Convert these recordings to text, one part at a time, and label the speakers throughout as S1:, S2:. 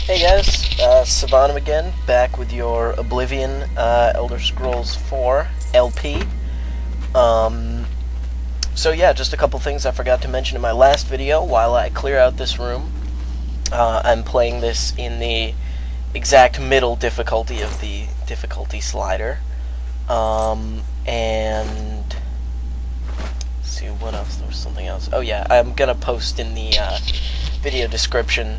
S1: Hey guys, Savanum again, back with your Oblivion Elder Scrolls 4 LP. So yeah, just a couple things I forgot to mention in my last video. While I clear out this room, I'm playing this in the exact middle difficulty of the difficulty slider. And let's see what else. There was something else. Oh yeah, I'm gonna post in the video description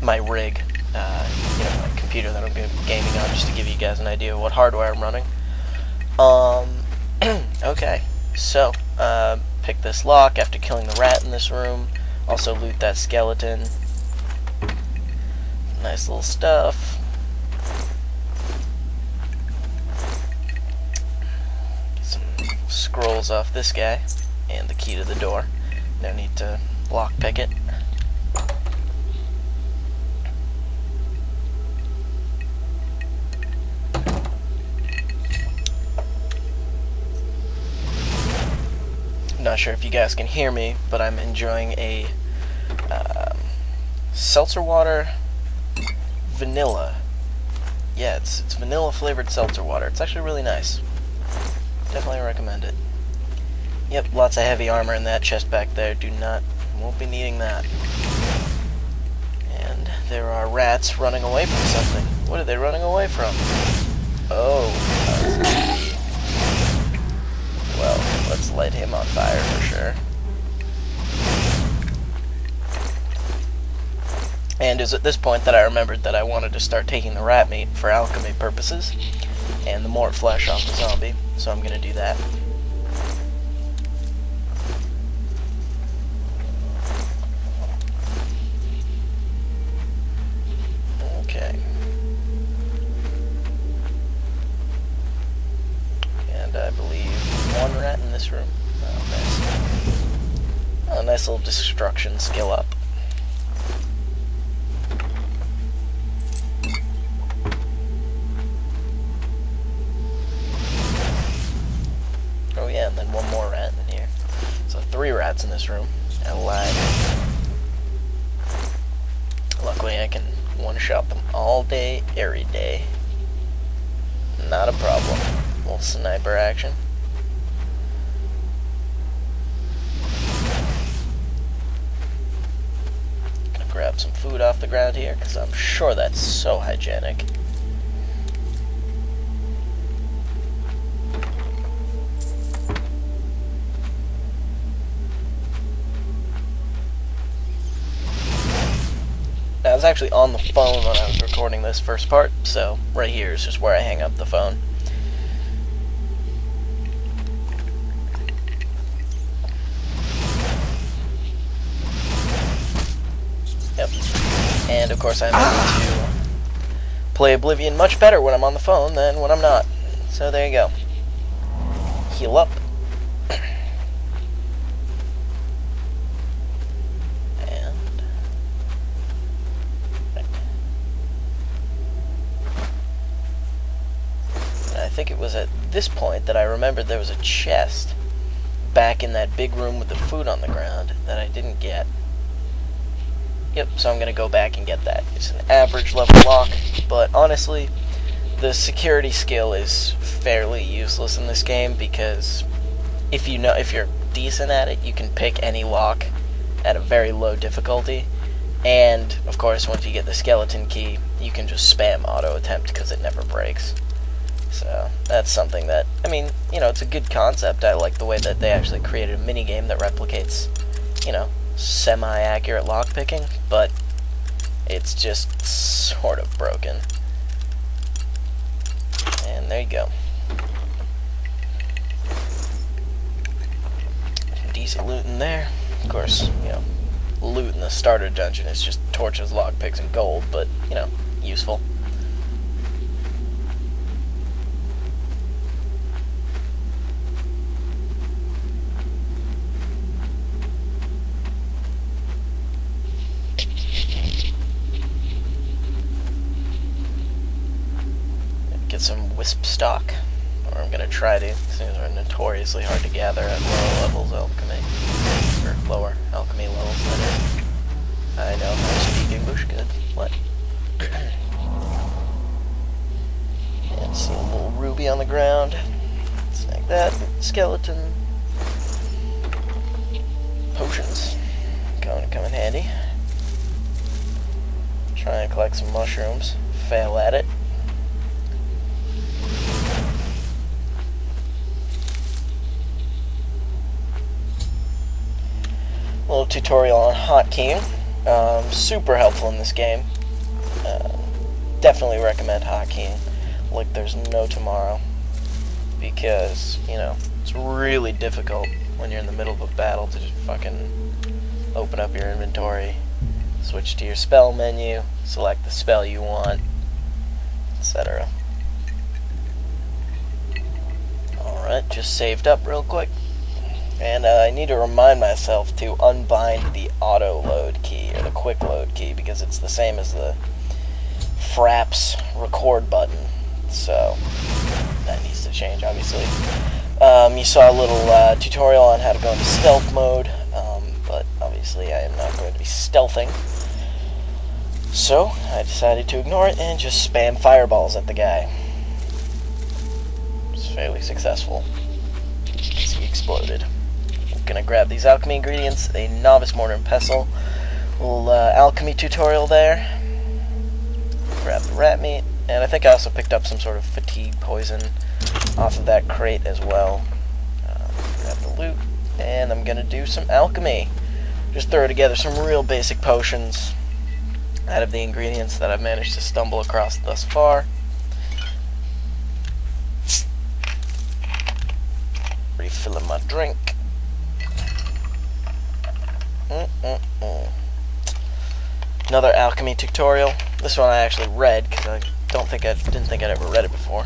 S1: my rig, my computer that I'm gaming on, just to give you guys an idea of what hardware I'm running. Okay, so pick this lock after killing the rat in this room. Also loot that skeleton. Nice little stuff. Get some scrolls off this guy and the key to the door. No need to lockpick it. Not sure if you guys can hear me, but I'm enjoying a seltzer water vanilla. Yeah, it's vanilla flavored seltzer water. It's actually really nice. Definitely recommend it. Yep, lots of heavy armor in that chest back there. Won't be needing that. And there are rats running away from something. What are they running away from? Oh, well, let's light him on fire for sure. And it's at this point that I remembered that I wanted to start taking the rat meat for alchemy purposes, and the more flesh off the zombie, so I'm going to do that. Okay. And I believe one rat in this room. Oh, nice. Oh, nice little destruction skill up. Oh yeah, and then one more rat in here. So 3 rats in this room. I lied. Luckily I can one-shot them all day, every day. Not a problem. A little sniper action. Gonna grab some food off the ground here, because I'm sure that's so hygienic. I was actually on the phone when I was recording this first part, so right here is just where I hang up the phone. Yep. And of course I'm able to play Oblivion much better when I'm on the phone than when I'm not. So there you go. Heal up. I think it was at this point that I remembered there was a chest back in that big room with the food on the ground that I didn't get. Yep, so I'm going to go back and get that. It's an average level lock, but honestly, the security skill is fairly useless in this game because if you're decent at it, you can pick any lock at a very low difficulty. And, of course, once you get the skeleton key, you can just spam auto attempt because it never breaks. So, that's something that, I mean, it's a good concept. I like the way that they actually created a minigame that replicates, semi-accurate lockpicking, but it's just sort of broken. And there you go. Decent loot in there. Of course, loot in the starter dungeon is just torches, lockpicks, and gold, but, useful. Get some wisp stock, or I'm gonna try to. These things are notoriously hard to gather at lower levels alchemy, or lower alchemy levels, that is. I know how to speak English good. What? ground. Snag that. Skeleton. Potions. Going to come in handy. Try and collect some mushrooms. Fail at it. A little tutorial on hotkeying. Super helpful in this game. Definitely recommend hotkeying like there's no tomorrow, because, you know, it's really difficult when you're in the middle of a battle to just fucking open up your inventory, switch to your spell menu, select the spell you want, etc. Alright, just saved up real quick. And I need to remind myself to unbind the auto load key, or the quick load key, because it's the same as the FRAPS record button. So that needs to change, obviously. You saw a little tutorial on how to go into stealth mode, but obviously I am not going to be stealthing. So I decided to ignore it and just spam fireballs at the guy. It's fairly successful. He exploded. Gonna grab these alchemy ingredients, a novice mortar and pestle, little alchemy tutorial there, grab the rat meat, and I think I also picked up some sort of fatigue poison off of that crate as well. Grab the loot, and I'm gonna do some alchemy. Just throw together some real basic potions out of the ingredients that I've managed to stumble across thus far. Refilling my drink. Another alchemy tutorial. This one I actually read because I didn't think I'd ever read it before.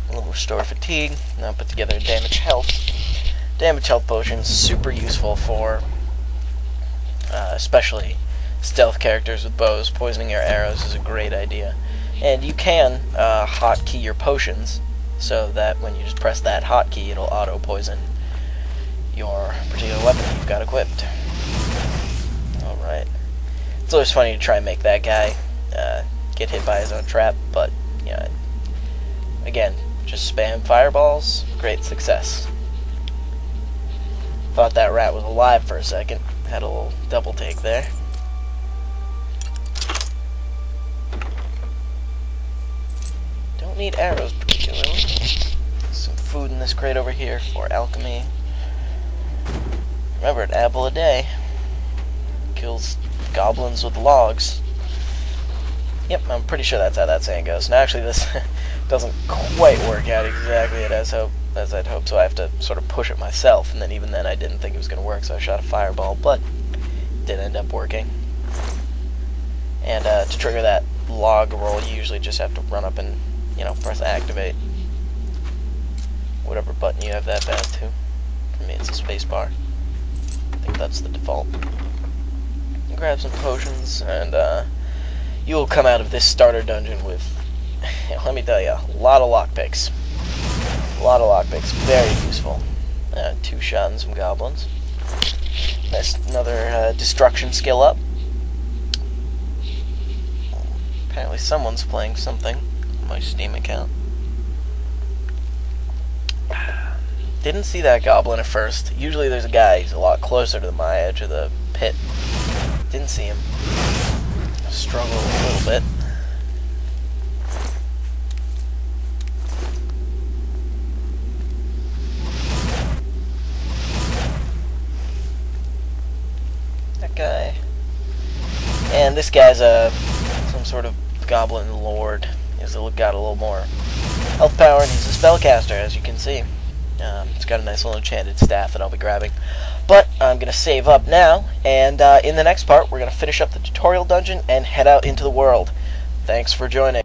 S1: A little restore fatigue. Now put together damage health. Damage health potions, super useful for especially stealth characters with bows. Poisoning your arrows is a great idea. And you can hotkey your potions, so that when you just press that hotkey, it'll auto-poison your particular weapon you've got equipped. Alright. It's always funny to try and make that guy get hit by his own trap, but, yeah, again, just spam fireballs, great success. Thought that rat was alive for a second. Had a little double take there. Don't need arrows particularly. Some food in this crate over here for alchemy. Remember, an apple a day kills goblins with logs. Yep, I'm pretty sure that's how that saying goes. Now, actually, this doesn't quite work out exactly as I'd hoped, so I have to sort of push it myself, and then even then I didn't think it was going to work, so I shot a fireball, but it did end up working. And to trigger that log roll, you usually just have to run up and, you know, press activate. Whatever button you have that bound to. For me, it's a space bar. I think that's the default. Grab some potions, and you will come out of this starter dungeon with, let me tell you, a lot of lockpicks. A lot of lockpicks, very useful. 2 shot and some goblins. That's another destruction skill up. Apparently someone's playing something on my Steam account. Didn't see that goblin at first. Usually there's a guy who's a lot closer to my edge of the pit. Didn't see him. Struggled a little bit. That guy. And this guy's some sort of goblin lord. He's got a little more health power, and he's a spellcaster, as you can see. It's got a nice little enchanted staff that I'll be grabbing. But I'm going to save up now, and in the next part, we're going to finish up the tutorial dungeon and head out into the world. Thanks for joining.